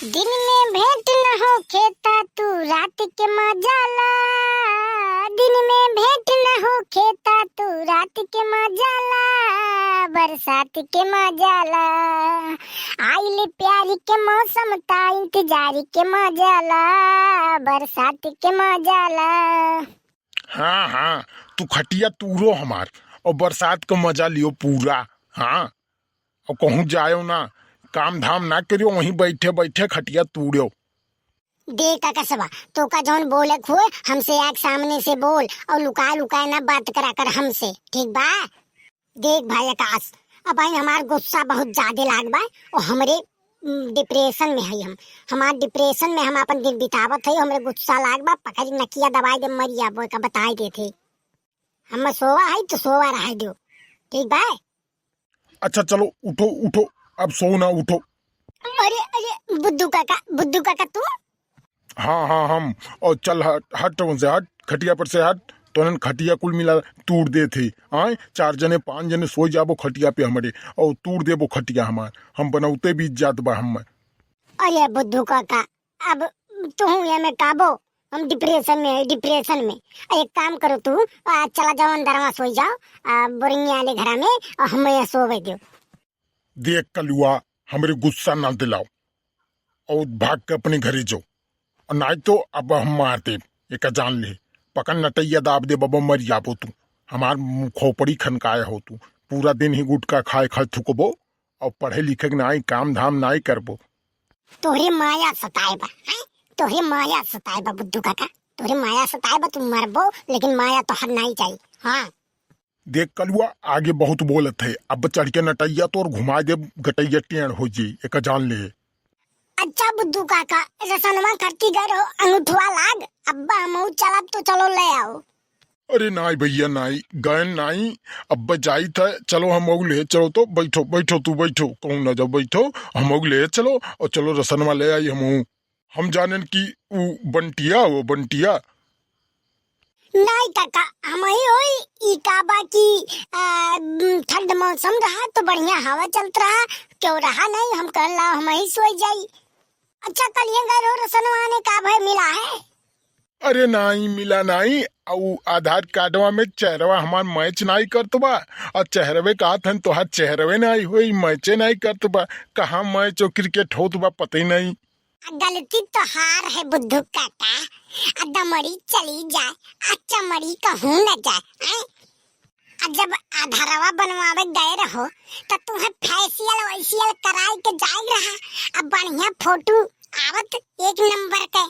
दिन में भेंट न हो खेता तू रात के मजाला। दिन में भेंट न हो खेता तू रात के मजाला। बरसात के मजाला आइल प्यार के मौसम ता इंतजार के मजाला। बरसात के मजाला। हाँ हाँ, तू खटिया तूरो हमार और बरसात का मजा लियो पूरा। हाँ, और कहूँ जायो ना, काम धाम ना करियो, वहीं बैठे बैठे खटिया तूड़ो। देख काका सबा तो का जौन बोले खुए हमसे आग सामने से बोल और लुकाए लुकाए ना बात करा कर हमसे, ठीक बा। देख भाई आकाश, अब भाई हमार गुस्सा बहुत ज्यादा लाग बा और हमरे डिप्रेशन में है। हमार डिप्रेशन में हम अपन दिन बितावत है। हमरे गुस्सा लाग बा, पकड़ नकिया दवाई दे मरिया बोल का बताई देते। हम सोवा है तो सोवा रह दो, ठीक बा। अच्छा चलो उठो उठो, अब सो ना, उठो। अरे अरे बुद्धू काका तू। हाँ हाँ हम, और चल हट हट से हट, खटिया पर से हट। तो खटिया कुल मिला तूड़ दे थे। आए 4 जने 5 जने सो जाबो खटिया पे हमारे, और तूड़ देबो खटिया हमार। हम बनौते बीत जात बा हम। अरे बुद्धू काका, अब तू ये में काबो, हम डिप्रेशन में है, डिप्रेशन में। एक काम करो तू, आज चला जाओ अंदर में सो जाओ बोरिंगे वाले घर में, और हम यहाँ सोवे दो। देख कलुआ, हमरे गुस्सा ना दिलाओ और भाग के अपने घरे जाओ, और नहीं तो अब हम मार दे। एक जान ले, पकड़ नटैया दाब दे बबा, मर जाबो तू। हमार खोपड़ी खनकाए हो तू। पूरा दिन ही गुटका खाए खाए थुकबो और पढ़े लिखे के नाई काम धाम नाई करबो। तोहरे माया सताए बा, तोहरे माया सताए बा बुद्धू काका, तोहरे माया सताए बा। तू मरबो लेकिन माया तो हर नहीं चाहिए। हाँ देख कलुआ, आगे बहुत बोलत है, अब चढ़ के नटैया तो और घुमा दे, गटैया टेढ़ हो जी। एक जान ले। अच्छा बुद्धू काका, रसनमा करती गए हो अंगूठवा लाग, अब्बा हम चलब तो चलो ले आओ। अरे नाई भैया नाई, गए नाई, अब जाई था। चलो हम ले चलो, तो बैठो बैठो, तू बैठो, कहूँ ना जब बैठो, हम ले चलो। और चलो रसनवा ले आई हम जाने की वो बंटिया, वो बंटिया नहीं काका, हम ही होई ई काबा की ठंड मौसम रहा तो बढ़िया हवा चलत रहा, क्यों रहा नहीं, हम कह ला हम ही सोई जाई। अच्छा कल ये गए हो रसनवा ने का भाई मिला है? अरे नाई मिला नाई, और आधार कार्डवा में चेहरवा हमार मैच नहीं करत बा, और चेहरवे का हन तो हाथ चेहरवे नहीं हुई, मैचे नहीं करत बा। कहाँ मैच और क्रिकेट होत बा पता ही नहीं। गलती तो हार है बुद्धू काका, दमड़ी चली जाए, अच्छा मड़ी कहूँ न जाए। जब आधारवा बनवावे गए रहो तो तुम्हें फेशियल वैशियल कराई के जाए रहा, अब बढ़िया फोटो आवत एक नंबर के।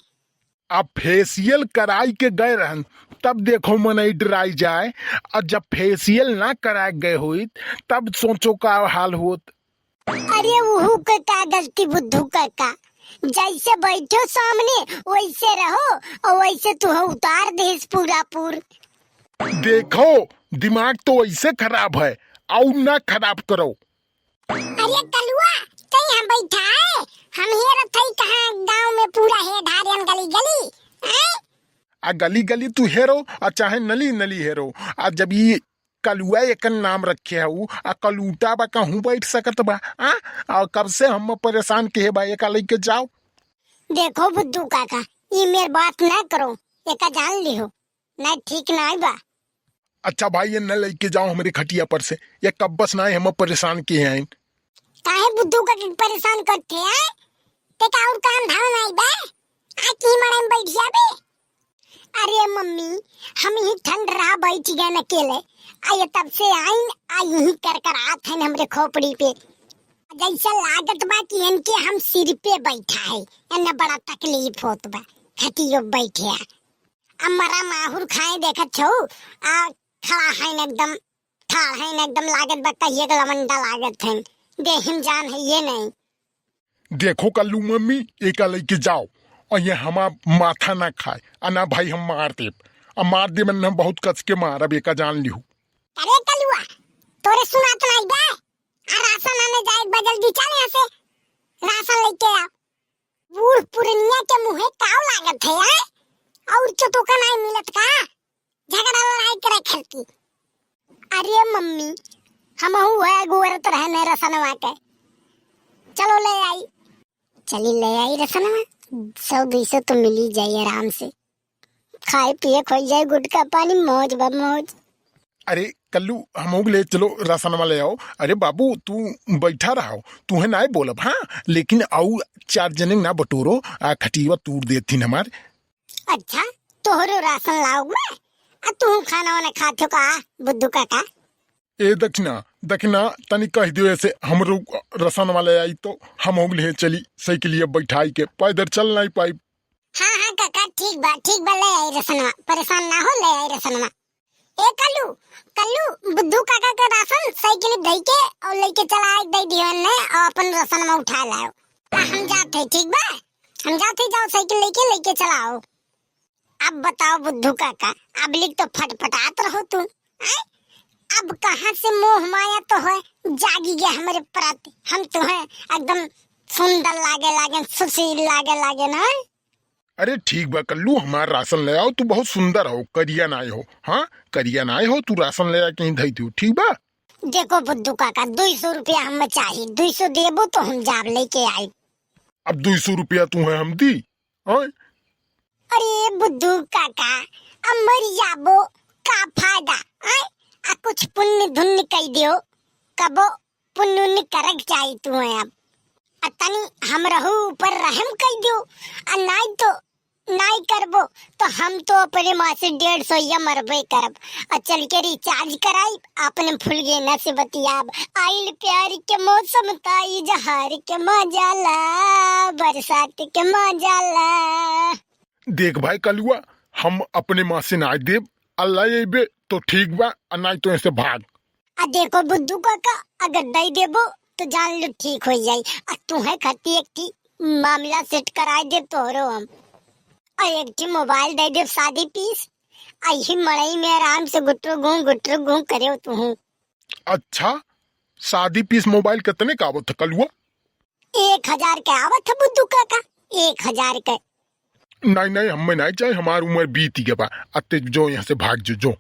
अब फेशियल कराई के गए रहन तब देखो मन डराई जाए, और जब फेशियल ना कराए गए हुई तब सोचो का हाल होत। अरे वहू के का गलती बुद्धू काका, जैसे बैठो सामने वैसे रहो और वैसे तू उतार देस पूरा पूर। देखो दिमाग तो ऐसे खराब है, और ना खराब करो। अरे कलुआ कहीं हम बैठा है, हम हेरत है कहाँ गांव में पूरा है ढारियन गली गली। आ गली गली तू हेरो, और चाहे नली नली हेरो, आ जब ये कलुआ एक नाम रखे है, आ कलूटा बा कहूँ बैठ सकत बा। और कब से हम परेशान के बा, एक लेके जाओ। देखो बुद्धू काका, ये मेरी बात ना करो, एक जान लियो ना, ठीक ना है बा। अच्छा भाई, ये न लेके जाओ हमारे खटिया पर से, ये कब बस ना हम परेशान किए हैं। काहे बुद्धू का परेशान करते हैं? ते का और काम धाम नहीं बे, आ की मड़े में बैठ जाबे। अरे मम्मी, हम ही ठंड रहा बैठ गए न अकेले, आये तब से आइन आई ही कर आत है हमरे खोपड़ी पे। जैसा लागत बा कि इनके हम सिर पे बैठा है, इन्ना बड़ा तकलीफ होत बा खटियो बैठे। अमरा माहुर खाए देखत छो, आ खड़ा है एकदम, ठाड़ है एकदम, लागत बा कहिए के लवंडा लागत है, देहिम जान है ये नहीं। देखो कल्लू मम्मी, एक लेके जाओ, और ये हमारा माथा ना खाए, अना भाई हम मार दे, और मार दे मैंने बहुत कस के मारा, बेका जान लिहू। अरे कलुआ, तोरे सुना तो नहीं बे, आ राशन आने जाए बजल दी, चल यहाँ से राशन लेके आ। बूढ़ पुरनिया के मुँहे काव लागत है, और तो का नहीं मिलत का, झगड़ा लड़ाई करे खेलती। अरे मम्मी, हम है गुवरत रहने रसनवा के, चलो ले आई। चली ले आई रसन में 100-200 तो मिल ही जाए आराम से, खाए पिए खोई जाए गुटका पानी मौज बा मौज। अरे कल्लू हम ले चलो राशन वाले आओ। अरे बाबू तू बैठा रहो, तुम्हें ना बोलब हाँ, लेकिन आओ 4 जने ना बटोरो, खटीवा तूर देती हमार। अच्छा तोहरो राशन लाओ मैं, तू खाना वाना खाते का बुद्धू काका। ए दक्षिणा तनी कह दियो ऐसे हमरो रसन वाले आई तो हम ले चली साइकिल बैठाई के, पैदल चल नहीं पाई। हाँ हाँ काका ठीक बा ले आई रसनवा, परेशान ना हो ले आई रसनवा। ए कल्लू बुद्धू काका का राशन साइकिल दई के और लेके चला एक दई दीवन ने और अपन राशन में उठा लाओ। हम जाते ठीक बा, हम जाते जाओ साइकिल लेके चलाओ। अब बताओ बुद्धू काका, अब लिख तो फटफटात रहो तू, अब कहाँ से मोह माया तो है जागी गया हमारे प्रति, हम तुम्हें एकदम सुंदर लागे सुशील लागे ना। अरे ठीक बा कल्लू हमार राशन ले आओ, तू बहुत सुंदर हो, करिया नाय हो। हाँ करिया नाय हो, तू राशन ले आ कहीं धई तू ठीक बा। देखो बुद्धू काका 200 रुपया हमें चाहिए, 200 देबो तो हम जाब लेके आई। अब 200 रुपया तू है हम दी। अरे बुद्धू काका अब मर जाबो का फायदा, कुछ पुण्य धुन्य कही दियो, कबो पुण्य करक चाहिए तू है। अब तनी हम रहू ऊपर रहम कही दियो, नाई तो नाई करबो तो हम तो अपने माँ से 150 या मरबे करब, चल के रिचार्ज कराई अपने फुल गेना से बतियाब। आइल प्यार के मौसम ताई जहार के मजाला, बरसात के मजाला। देख भाई कलुआ हम अपने माँ से ना देव, अल्लाह ये बे तो ठीक बा, नहीं तो ऐसे भाग। देखो बुद्धू काका अगर दई देबो तो जान लो ठीक हो जाई, तू है खती एक थी मामला सेट कराए दे तोरो हम, और एक थी मोबाइल दे दे शादी पीस, आई मड़ई में आराम से गुटरू घूम करे तू। अच्छा शादी पीस मोबाइल कितने का आवत कलुआ? 1000 का आवत है बुद्धू काका, 1000 का। नहीं हमें नहीं चाहिए, हमारी उम्र बीत गया बा, अते जो यहाँ से भाग जो।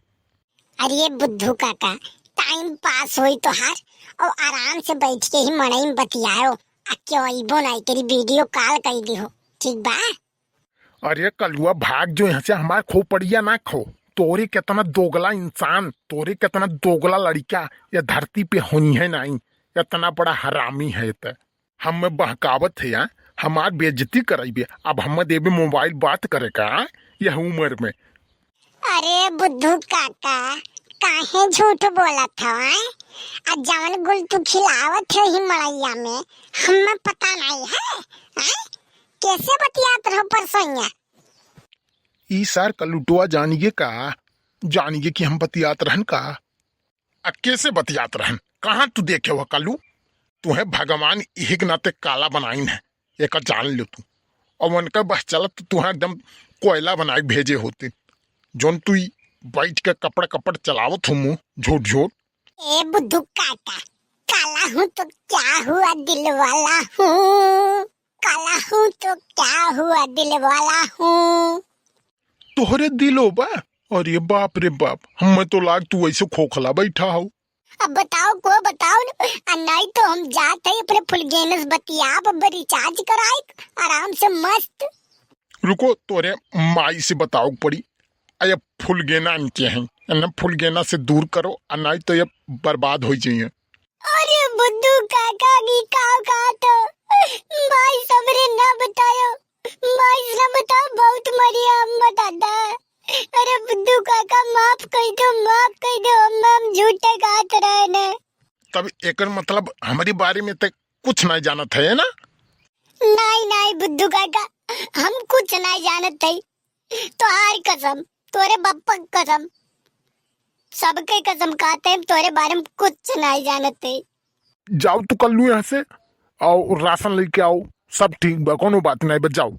अरे बुद्धू काका टाइम पास होई तो हार, और आराम से बैठ के ही मड़ई में बतियाओ, क्यों आइबो नहीं तेरी वीडियो कॉल कर दी हो ठीक बा। अरे कलुआ भाग जो यहाँ से, हमारे खोपड़िया ना खो, तोरे कितना दोगला इंसान, तोरे कितना दोगला लड़का ये धरती पे होनी है नहीं, इतना बड़ा हरामी है तो हम बहकावत है यहाँ, हमार बेइज्जती कराइबे। अब हम देवे मोबाइल बात करे का यह उम्र में। अरे बुद्धू काका काहे झूठ बोला था, जवन गुल तू खिलावत है ही मड़ैया में हमें पता नहीं है, कैसे बतियात रहो परसोइया। ई सार कलुटुआ जानिए कि हम बतियात रहन का, कैसे बतियात रहन, कहाँ तू देखे हुआ कलू, तू है भगवान एक नाते काला बनाइन है, एक जान लो तू, और उनका बस चलत तू है एकदम कोयला बनाए भेजे होते, जोन तू बैठ के कपड़ चलावत हूँ झूठ। ए बुद्धू काका काला हूँ तो क्या हुआ दिल वाला हूँ, काला हूँ तो क्या हुआ दिल वाला हूँ। तोहरे दिलो बा, अरे बाप रे बाप, हमें तो लाग तू ऐसे खोखला बैठा हो। अब बताओ न, नहीं तो हम जाते ही अपने फुल गेनस बतियाब रिचार्ज कराए आराम से मस्त। रुको तोरे माई से बताओ पड़ी, अरे फुल गेना नीचे हैं, न फुल गेना से दूर करो, नहीं तो ये बर्बाद हो जाइए। अरे बुद्धू काका की का तो माई सबरे ना बतायो, माई से बताओ बहुत मरिया अम्मा दादा। अरे बुद्धू काका माफ कर दो हम झूठे कहत रहे ने। तब एक मतलब हमारे बारे में तो कुछ नहीं जानत है ना? नहीं बुद्धू काका हम कुछ नहीं जानत है, तोहार कसम तोरे बप्पा कसम सबके कसम खाते हैं, तोरे बारे में कुछ नहीं जानते। जाओ तू कल लू यहाँ से, आओ राशन लेके आओ, सब ठीक बा, कोनो बात नहीं, बच जाओ।